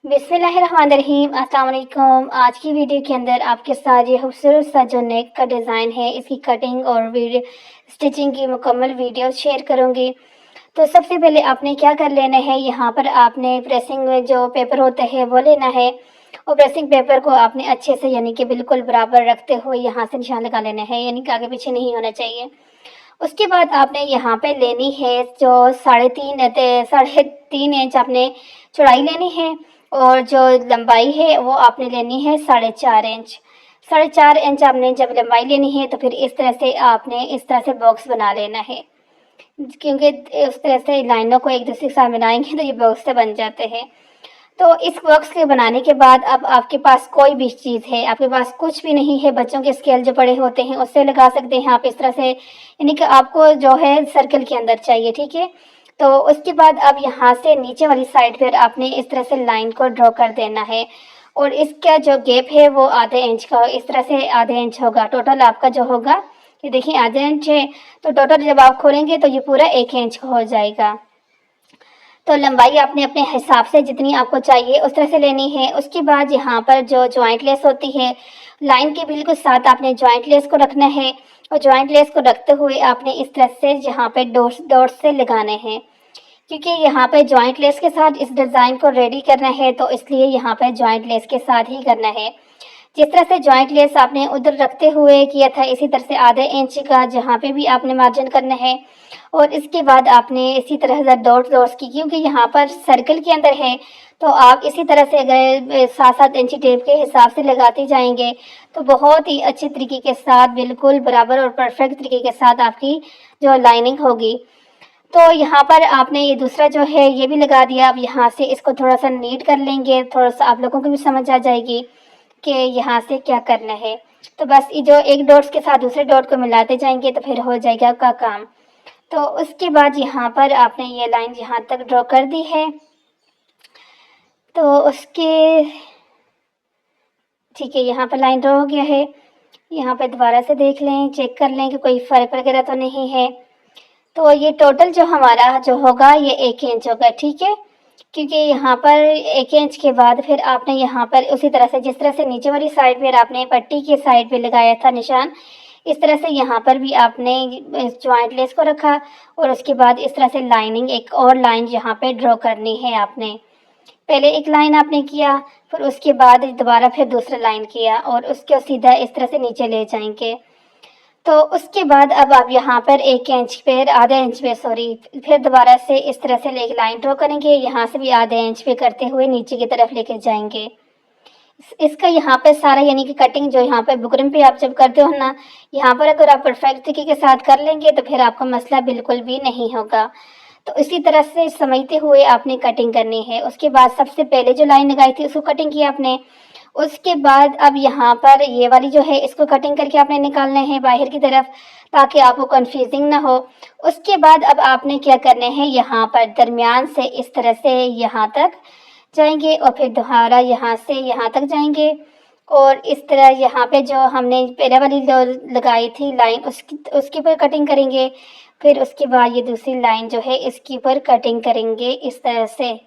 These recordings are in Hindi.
बिस्मिल्लाहिर्रहमानिर्रहीम। अस्सलाम वालेकुम। आज की वीडियो के अंदर आपके साथ ये खूबसूरत सा जो नेक का डिज़ाइन है, इसकी कटिंग और वीडियो स्टिचिंग की मुकम्मल वीडियो शेयर करूंगी। तो सबसे पहले आपने क्या कर लेना है, यहाँ पर आपने प्रेसिंग में जो पेपर होता है वो लेना है और प्रेसिंग पेपर को आपने अच्छे से यानी कि बिल्कुल बराबर रखते हुए यहाँ से निशान लगा लेना है, यानी कि आगे पीछे नहीं होना चाहिए। उसके बाद आपने यहाँ पे लेनी है जो साढ़े तीन इंच आपने चौड़ाई लेनी है और जो लंबाई है वो आपने लेनी है 4.5 इंच। 4.5 इंच आपने जब लंबाई लेनी है तो फिर इस तरह से आपने इस तरह से बॉक्स बना लेना है, क्योंकि उस तरह से लाइनों को एक दूसरे के साथ मिलाएंगे तो ये बॉक्स से बन जाते हैं। तो इस बॉक्स के बनाने के बाद अब आपके पास कोई भी चीज़ है, आपके पास कुछ भी नहीं है, बच्चों के स्केल जो पड़े होते हैं उससे लगा सकते हैं आप इस तरह से, यानी कि आपको जो है सर्कल के अंदर चाहिए, ठीक है। तो उसके बाद अब यहाँ से नीचे वाली साइड पर आपने इस तरह से लाइन को ड्रॉ कर देना है और इसका जो गैप है वो आधे इंच का, इस तरह से आधे इंच होगा। टोटल आपका जो होगा ये देखिए आधे इंच है, तो टोटल जब आप खोलेंगे तो ये पूरा 1 इंच का हो जाएगा। तो लंबाई आपने अपने हिसाब से जितनी आपको चाहिए उस तरह से लेनी है। उसके बाद यहाँ पर जो जॉइंट लेस होती है, लाइन के बिल्कुल साथ आपने जॉइंट लेस को रखना है और जॉइंट लेस को रखते हुए आपने इस तरह से यहाँ पे डॉट्स डॉट्स से लगाने हैं, क्योंकि यहाँ पे जॉइंट लेस के साथ इस डिज़ाइन को रेडी करना है, तो इसलिए यहाँ पे जॉइंट लेस के साथ ही करना है। जिस तरह से जॉइंट लेस आपने उधर रखते हुए किया था, इसी तरह से आधे इंच का जहाँ पे भी आपने मार्जिन करना है और इसके बाद आपने इसी तरह से डॉट्स डॉट्स की, क्योंकि यहाँ पर सर्कल के अंदर है तो आप इसी तरह से अगर 7-7 इंची टेप के हिसाब से लगाते जाएंगे तो बहुत ही अच्छे तरीके के साथ, बिल्कुल बराबर और परफेक्ट तरीके के साथ आपकी जो लाइनिंग होगी। तो यहाँ पर आपने ये दूसरा जो है ये भी लगा दिया। अब यहाँ से इसको थोड़ा सा नीट कर लेंगे, थोड़ा सा आप लोगों को भी समझ आ जाएगी कि यहाँ से क्या करना है। तो बस ये जो एक डॉट्स के साथ दूसरे डॉट को मिलाते जाएंगे तो फिर हो जाएगा आपका काम। तो उसके बाद यहाँ पर आपने ये लाइन यहाँ तक ड्रॉ कर दी है, तो उसके ठीक है, यहाँ पर लाइन ड्रॉ हो गया है। यहाँ पर दोबारा से देख लें, चेक कर लें कि कोई फ़र्क वगैरह तो नहीं है। तो ये टोटल जो हमारा जो होगा ये 1 इंच होगा, ठीक है। क्योंकि यहाँ पर 1 इंच के बाद फिर आपने यहाँ पर उसी तरह से जिस तरह से नीचे वाली साइड पर आपने पट्टी के साइड पे लगाया था निशान, इस तरह से यहाँ पर भी आपने जॉइंट लेस को रखा और उसके बाद इस तरह से लाइनिंग एक और लाइन यहाँ पे ड्रॉ करनी है। आपने पहले एक लाइन आपने किया, फिर उसके बाद दोबारा फिर दूसरा लाइन किया और उसके सीधा इस तरह से नीचे ले जाएंगे। तो उसके बाद अब आप यहाँ पर 1 इंच पे, आधे इंच पे सॉरी, फिर दोबारा से इस तरह से एक लाइन ड्रॉ करेंगे, यहाँ से भी आधे इंच पे करते हुए नीचे की तरफ लेके जाएंगे। इसका यहाँ पे सारा यानी कि कटिंग जो यहाँ पे बुकरम पे आप जब करते हो ना, यहाँ पर अगर आप परफेक्ट तरीके के साथ कर लेंगे तो फिर आपका मसला बिल्कुल भी नहीं होगा। तो इसी तरह से समझते हुए आपने कटिंग करनी है। उसके बाद सबसे पहले जो लाइन लगाई थी उसको कटिंग किया आपने। उसके बाद अब यहाँ पर ये वाली जो है इसको कटिंग करके आपने निकालना है बाहर की तरफ, ताकि आपको कंफ्यूजिंग ना हो। उसके बाद अब आपने क्या करना है, यहाँ पर दरमियान से इस तरह से यहाँ तक जाएंगे और फिर दोबारा यहाँ से यहाँ तक जाएंगे और इस तरह यहाँ पे जो हमने पहले वाली जो लगाई थी लाइन उसके ऊपर कटिंग करेंगे। फिर उसके बाद ये दूसरी लाइन जो है इसके ऊपर कटिंग करेंगे इस तरह से,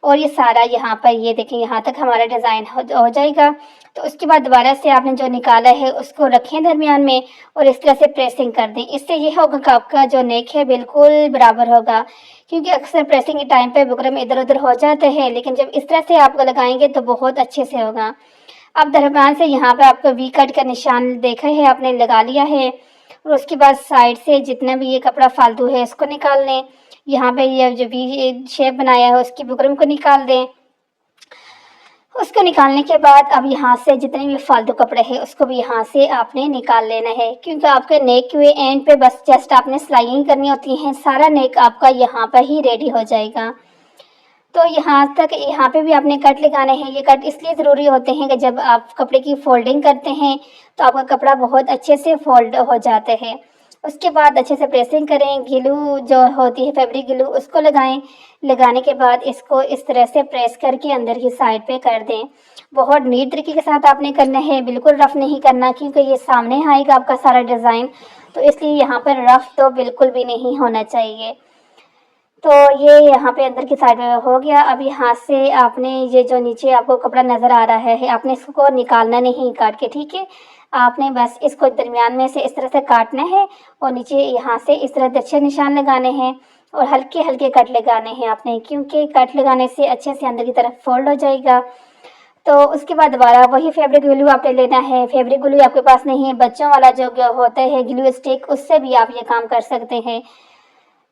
और ये सारा यहाँ पर ये देखें यहाँ तक हमारा डिज़ाइन हो जाएगा। तो उसके बाद दोबारा से आपने जो निकाला है उसको रखें दरमियान में और इस तरह से प्रेसिंग कर दें। इससे ये होगा कि आपका जो नेक है बिल्कुल बराबर होगा, क्योंकि अक्सर प्रेसिंग के टाइम पे बुकरम इधर उधर हो जाते हैं, लेकिन जब इस तरह से आपको लगाएंगे तो बहुत अच्छे से होगा। अब दरमियान से यहाँ पर आपको वी कट का निशान देखा है आपने लगा लिया है और उसके बाद साइड से जितना भी ये कपड़ा फालतू है इसको निकाल लें। यहाँ पे ये जो वी शेप बनाया है उसकी बुकरम को निकाल दें। उसको निकालने के बाद अब यहाँ से जितने भी फालतू कपड़े हैं उसको भी यहाँ से आपने निकाल लेना है, क्योंकि आपके नेक के एंड पे बस जस्ट आपने सिलाइंग करनी होती है, सारा नेक आपका यहाँ पर ही रेडी हो जाएगा। तो यहाँ पे भी आपने कट लगाने हैं। ये कट इसलिए ज़रूरी होते हैं कि जब आप कपड़े की फोल्डिंग करते हैं तो आपका कपड़ा बहुत अच्छे से फोल्ड हो जाता है। उसके बाद अच्छे से प्रेसिंग करें, ग्लू जो होती है फैब्रिक ग्लू उसको लगाएं। लगाने के बाद इसको इस तरह से प्रेस करके अंदर की साइड पे कर दें। बहुत नीट तरीके के साथ आपने करना है, बिल्कुल रफ़ नहीं करना, क्योंकि ये सामने आएगा आपका सारा डिज़ाइन, तो इसलिए यहाँ पर रफ़ तो बिल्कुल भी नहीं होना चाहिए। तो ये यहाँ पे अंदर की साइड में हो गया। अब यहाँ से आपने ये जो नीचे आपको कपड़ा नज़र आ रहा है आपने इसको निकालना नहीं काट के, ठीक है। आपने बस इसको दरमियान में से इस तरह से काटना है और नीचे यहाँ से इस तरह अच्छे निशान लगाने हैं और हल्के हल्के कट लगाने हैं आपने, क्योंकि कट लगाने से अच्छे से अंदर की तरफ फोल्ड हो जाएगा। तो उसके बाद दोबारा वही फैब्रिक ग्लू आपने लेना है। फैब्रिक ग्लू आपके पास नहीं है, बच्चों वाला जो होता है ग्लू स्टिक, उससे भी आप ये काम कर सकते हैं।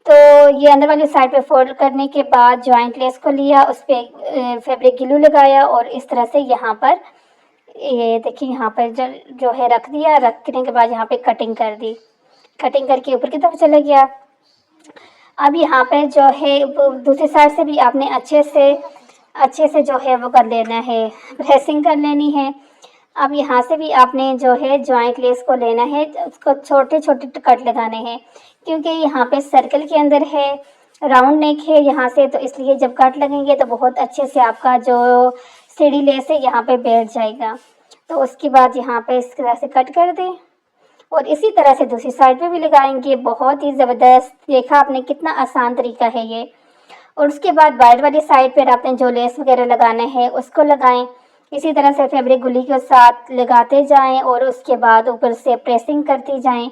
तो ये अंदर वाली साइड पे फोल्ड करने के बाद जॉइंट लेस को लिया, उस पर फैब्रिक ग्लू लगाया और इस तरह से यहाँ पर ये देखिए यहाँ पर जो है रख दिया। रखने के बाद यहाँ पे कटिंग कर दी, कटिंग करके ऊपर की तरफ चला गया। अब यहाँ पर जो है दूसरी साइड से भी आपने अच्छे से जो है वो कर लेना है, प्रेसिंग कर लेनी है। अब यहाँ से भी आपने जो है जॉइंट लेस को लेना है, उसको छोटे छोटे कट लगाने हैं, क्योंकि यहाँ पे सर्कल के अंदर है, राउंड नेक है यहाँ से, तो इसलिए जब कट लगेंगे तो बहुत अच्छे से आपका जो सीढ़ी लेस है यहाँ पे बैठ जाएगा। तो उसके बाद यहाँ पे इस तरह से कट कर दें और इसी तरह से दूसरी साइड पे भी लगाएंगे। बहुत ही ज़बरदस्त, देखा आपने कितना आसान तरीका है ये। और उसके बाद बाहर वाली साइड पर आपने जो लेस वगैरह लगाना है उसको लगाएं। इसी तरह से फैब्रिक गुली के साथ लगाते जाएं और उसके बाद ऊपर से प्रेसिंग करती जाएं,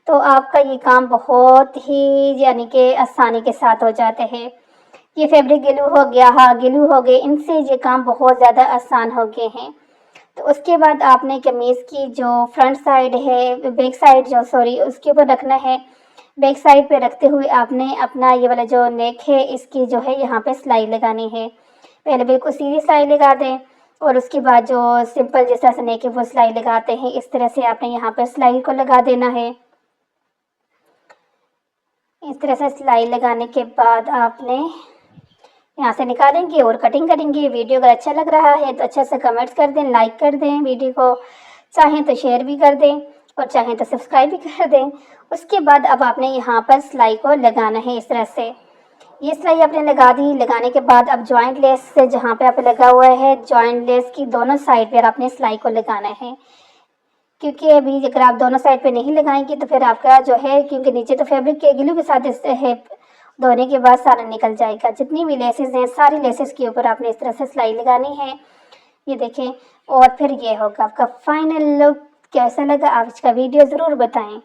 तो आपका ये काम बहुत ही यानी कि आसानी के साथ हो जाते हैं। ये फैब्रिक ग्लू हो गया, हाँ ग्लू हो गए, इनसे ये काम बहुत ज़्यादा आसान हो गए हैं। तो उसके बाद आपने कमीज़ की जो फ्रंट साइड है, बैक साइड जो सॉरी उसके ऊपर रखना है। बैक साइड पे रखते हुए आपने अपना ये वाला जो नेक है इसकी जो है यहाँ पे सिलाई लगानी है। पहले बिल्कुल सीधी सिलाई लगा दें और उसके बाद जो सिंपल जिस तरह से नेक है वो सिलाई लगाते हैं, इस तरह से आपने यहाँ पर सिलाई को लगा देना है। इस तरह से सिलाई लगाने के बाद आपने यहाँ से निकालेंगे और कटिंग करेंगे। वीडियो अगर अच्छा लग रहा है तो अच्छा से कमेंट्स कर दें, लाइक कर दें, वीडियो को चाहें तो शेयर भी कर दें और चाहें तो सब्सक्राइब भी कर दें। उसके बाद अब आपने यहाँ पर सिलाई को लगाना है। इस तरह से ये सिलाई आपने लगा दी। लगाने के बाद अब जॉइंट लेस से जहाँ पे आप लगा हुआ है, जॉइंट लेस की दोनों साइड पर आपने सिलाई को लगाना है, क्योंकि अभी अगर आप दोनों साइड पे नहीं लगाएंगे तो फिर आपका जो है, क्योंकि नीचे तो फैब्रिक के ग्लू के साथ है, धोने के बाद सारा निकल जाएगा। जितनी भी लेसेस हैं सारी लेसेस के ऊपर आपने इस तरह से सिलाई लगानी है। ये देखें और फिर ये होगा आपका फाइनल लुक। कैसा लगा आज का वीडियो ज़रूर बताएं।